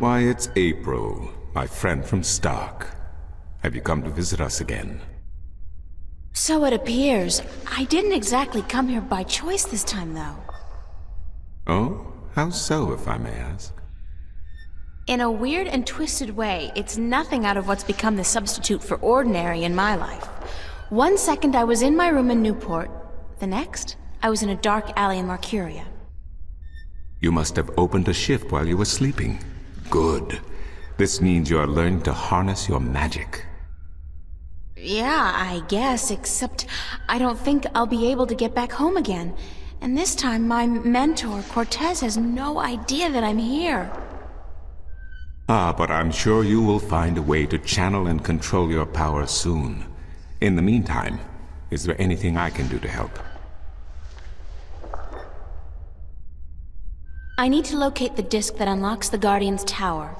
Why, it's April, my friend from Stark. Have you come to visit us again? So it appears. I didn't exactly come here by choice this time, though. Oh? How so, if I may ask? In a weird and twisted way, it's nothing out of what's become the substitute for ordinary in my life. One second I was in my room in Newport. The next, I was in a dark alley in Marcuria. You must have opened a shift while you were sleeping. Good. This means you are learning to harness your magic. Yeah, I guess, except I don't think I'll be able to get back home again. And this time, my mentor, Cortez, has no idea that I'm here. Ah, but I'm sure you will find a way to channel and control your power soon. In the meantime, is there anything I can do to help? I need to locate the disc that unlocks the Guardian's tower.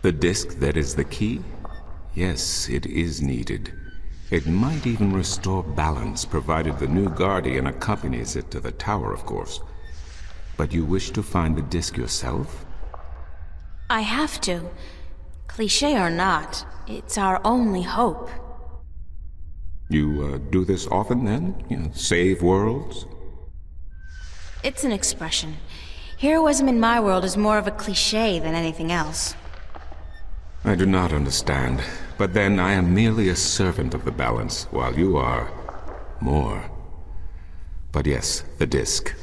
The disc that is the key? Yes, it is needed. It might even restore balance, provided the new Guardian accompanies it to the tower, of course. But you wish to find the disc yourself? I have to. Cliché or not, it's our only hope. You do this often, then? You know, save worlds? It's an expression. Heroism in my world is more of a cliché than anything else. I do not understand. But then I am merely a servant of the balance, while you are more. But yes, the disc.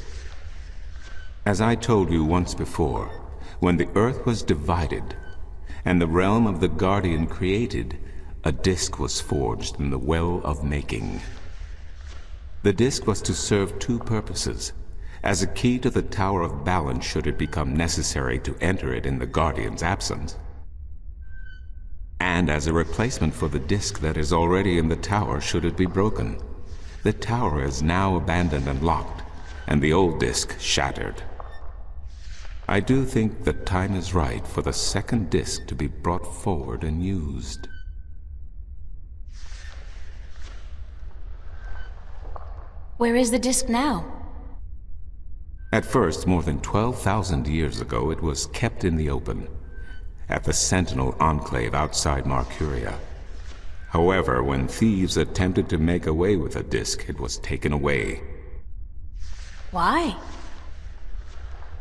As I told you once before, when the Earth was divided, and the realm of the Guardian created, a disc was forged in the Well of Making. The disc was to serve two purposes: as a key to the Tower of Balance should it become necessary to enter it in the Guardian's absence, and as a replacement for the disc that is already in the tower should it be broken. The tower is now abandoned and locked, and the old disc shattered. I do think the time is right for the second disc to be brought forward and used. Where is the disc now? At first, more than 12,000 years ago, it was kept in the open, at the Sentinel Enclave outside Marcuria. However, when thieves attempted to make away with the disc, it was taken away. Why?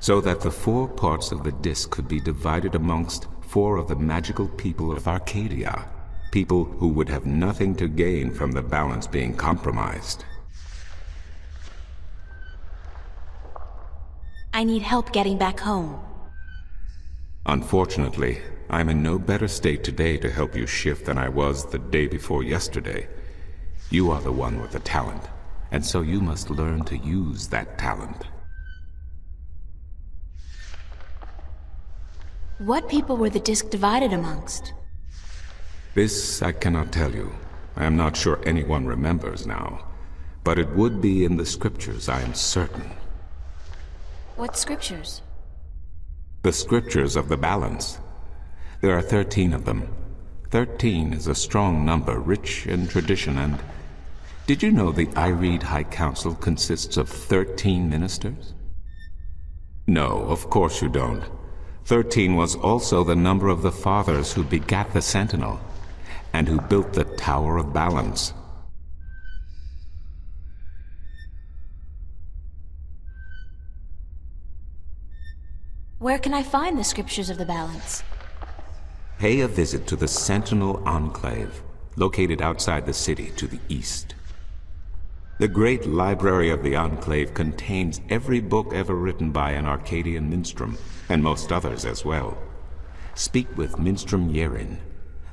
So that the 4 parts of the disc could be divided amongst 4 of the magical people of Arcadia, people who would have nothing to gain from the balance being compromised. I need help getting back home. Unfortunately, I'm in no better state today to help you shift than I was the day before yesterday. You are the one with the talent, and so you must learn to use that talent. What people were the disc divided amongst? This I cannot tell you. I am not sure anyone remembers now. But it would be in the scriptures, I am certain. What scriptures? The scriptures of the balance. There are 13 of them. 13 is a strong number, rich in tradition, and... Did you know the Ireed High Council consists of 13 ministers? No, of course you don't. 13 was also the number of the fathers who begat the Sentinel, and who built the Tower of Balance. Where can I find the scriptures of the balance? Pay a visit to the Sentinel Enclave, located outside the city to the east. The great library of the Enclave contains every book ever written by an Arcadian minstrel, and most others as well. Speak with Minstrom Yerin,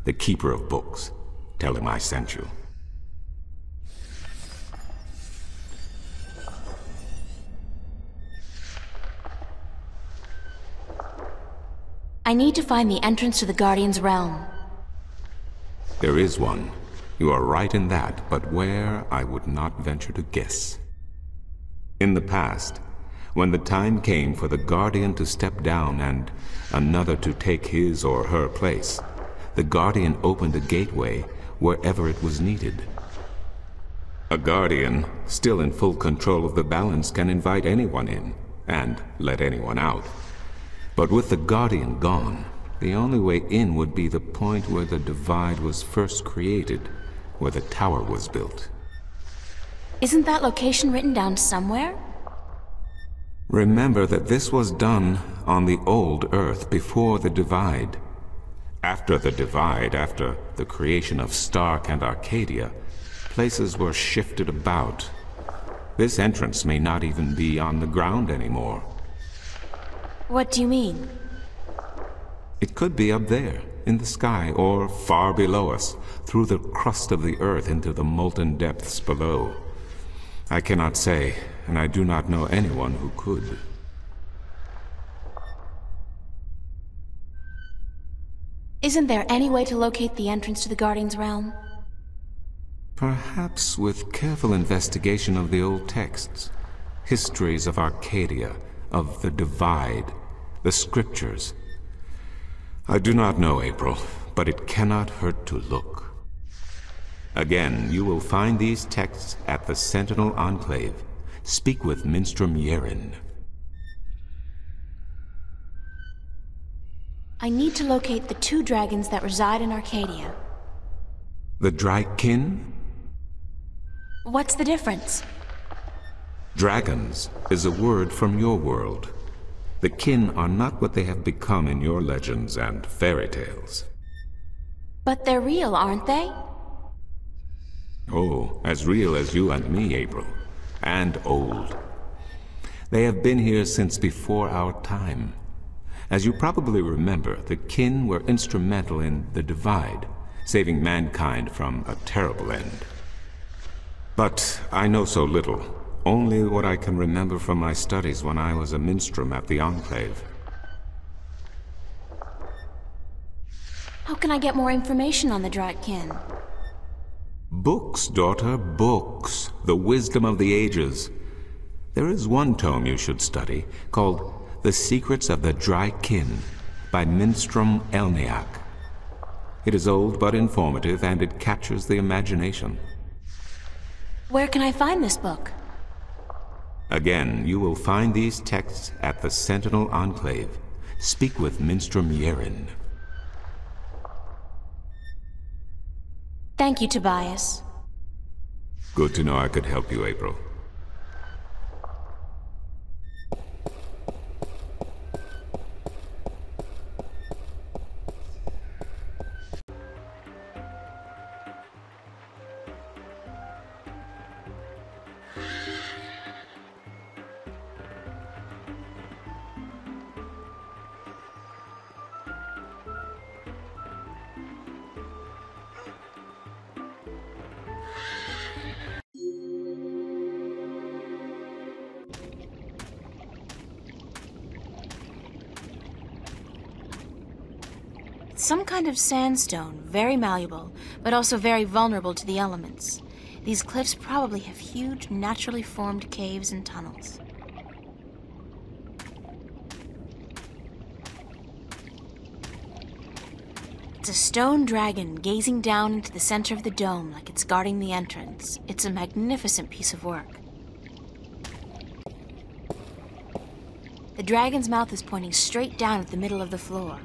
the keeper of books. Tell him I sent you. I need to find the entrance to the Guardian's realm. There is one. You are right in that, but where, I would not venture to guess. In the past, when the time came for the Guardian to step down and another to take his or her place, the Guardian opened a gateway wherever it was needed. A Guardian, still in full control of the balance, can invite anyone in, and let anyone out. But with the Guardian gone, the only way in would be the point where the Divide was first created, where the tower was built. Isn't that location written down somewhere? Remember that this was done on the old Earth before the Divide. After the Divide, after the creation of Stark and Arcadia, places were shifted about. This entrance may not even be on the ground anymore. What do you mean? It could be up there, in the sky, or far below us, through the crust of the Earth into the molten depths below. I cannot say, and I do not know anyone who could. Isn't there any way to locate the entrance to the Guardian's realm? Perhaps with careful investigation of the old texts, histories of Arcadia, of the Divide, the scriptures. I do not know, April, but it cannot hurt to look. Again, you will find these texts at the Sentinel Enclave. Speak with Minstrom Yeren. I need to locate the 2 dragons that reside in Arcadia. The Drykin? What's the difference? Dragons is a word from your world. The kin are not what they have become in your legends and fairy tales. But they're real, aren't they? Oh, as real as you and me, April. And old. They have been here since before our time. As you probably remember, the kin were instrumental in the Divide, saving mankind from a terrible end. But I know so little. Only what I can remember from my studies when I was a minstrel at the Enclave. How can I get more information on the Drykin? Books, daughter, books. The wisdom of the ages. There is one tome you should study, called The Secrets of the Drykin, by Minstrom Elniak. It is old but informative, and it captures the imagination. Where can I find this book? Again, you will find these texts at the Sentinel Enclave. Speak with Minstrom Yeren. Thank you, Tobias. Good to know I could help you, April. Some kind of sandstone, very malleable, but also very vulnerable to the elements. These cliffs probably have huge, naturally formed caves and tunnels. It's a stone dragon gazing down into the center of the dome like it's guarding the entrance. It's a magnificent piece of work. The dragon's mouth is pointing straight down at the middle of the floor.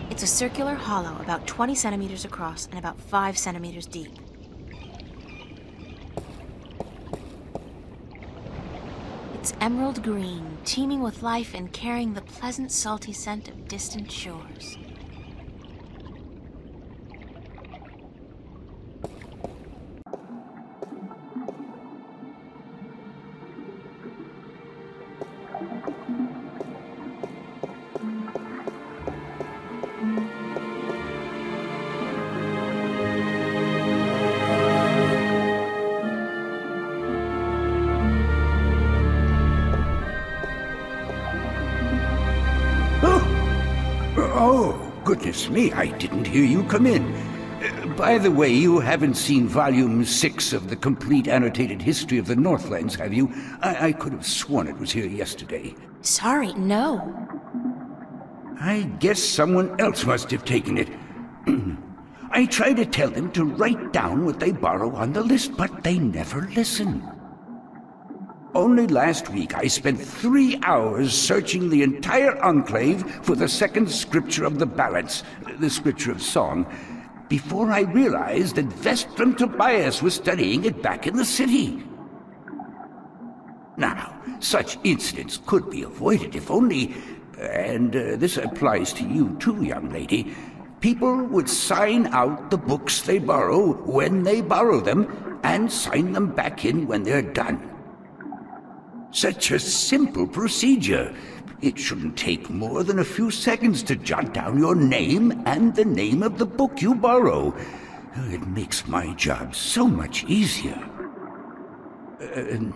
It's a circular hollow about 20 centimeters across and about 5 centimeters deep. It's emerald green, teeming with life and carrying the pleasant, salty scent of distant shores. Oh, goodness me, I didn't hear you come in. By the way, you haven't seen Volume 6 of the Complete Annotated History of the Northlands, have you? I could have sworn it was here yesterday. Sorry, no. I guess someone else must have taken it. I try to tell them to write down what they borrow on the list, but they never listen. Only last week I spent 3 hours searching the entire Enclave for the second scripture of the balance, the scripture of song, before I realized that Vestrum Tobias was studying it back in the city. Now, such incidents could be avoided if only, and this applies to you too, young lady, people would sign out the books they borrow when they borrow them and sign them back in when they're done. Such a simple procedure. It shouldn't take more than a few seconds to jot down your name and the name of the book you borrow. It makes my job so much easier.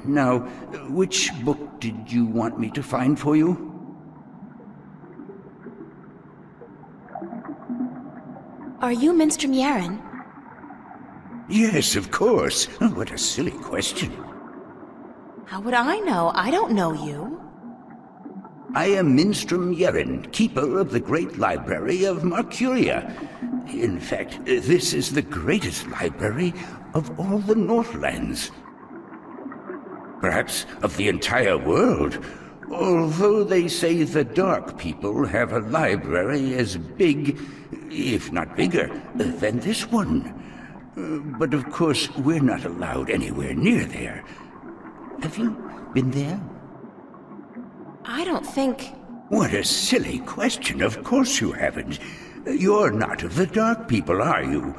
Now, which book did you want me to find for you? Are you Minstrom Yaren? Yes, of course. Oh, what a silly question. How would I know? I don't know you. I am Minstrom Yaren, keeper of the great library of Marcuria. In fact, this is the greatest library of all the Northlands. Perhaps of the entire world, although they say the Dark People have a library as big, if not bigger, than this one. But of course, we're not allowed anywhere near there. Have you been there? I don't think... What a silly question. Of course you haven't. You're not of the Dark People, are you?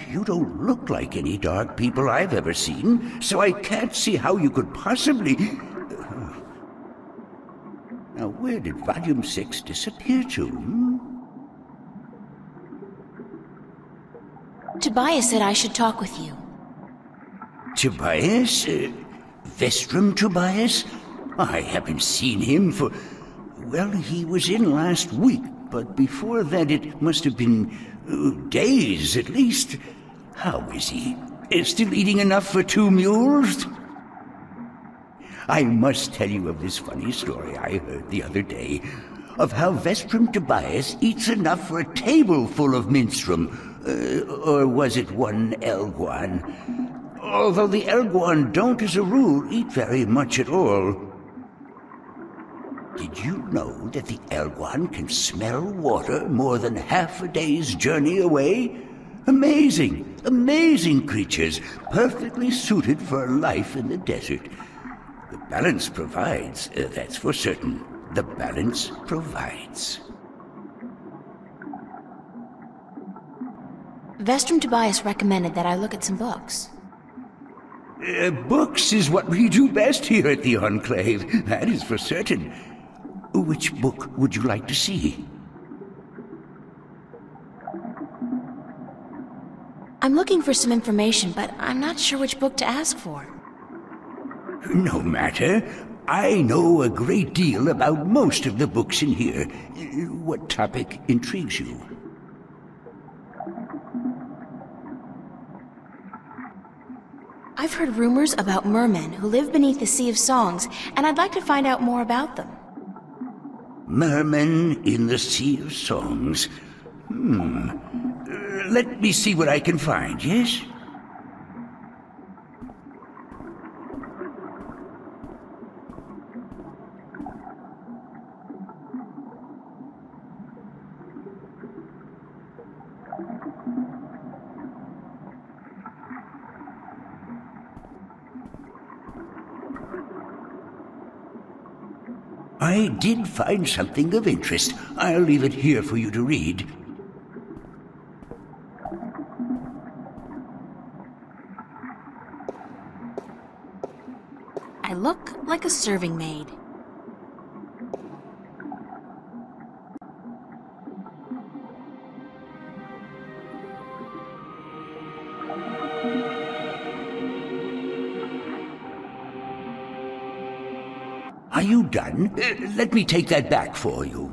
You don't look like any Dark People I've ever seen, so I can't see how you could possibly... Now, where did Volume 6 disappear to? Tobias said I should talk with you. Tobias? Vestrum Tobias? I haven't seen him for... Well, he was in last week, but before that it must have been days at least. How is he? Still eating enough for 2 mules? I must tell you of this funny story I heard the other day, of how Vestrum Tobias eats enough for a table full of Minstrom, or was it one Elguan? Although the Elguan don't as a rule eat very much at all. Did you know that the Elguan can smell water more than half a day's journey away? Amazing, amazing creatures, perfectly suited for life in the desert. The balance provides, that's for certain. The balance provides. Vestrum Tobias recommended that I look at some books. Books is what we do best here at the Enclave, that is for certain. Which book would you like to see? I'm looking for some information, but I'm not sure which book to ask for. No matter. I know a great deal about most of the books in here. What topic intrigues you? I've heard rumors about mermen who live beneath the Sea of Songs, and I'd like to find out more about them. Mermen in the Sea of Songs. Let me see what I can find, yes? I did find something of interest. I'll leave it here for you to read. I look like a serving maid. Are you done? Let me take that back for you.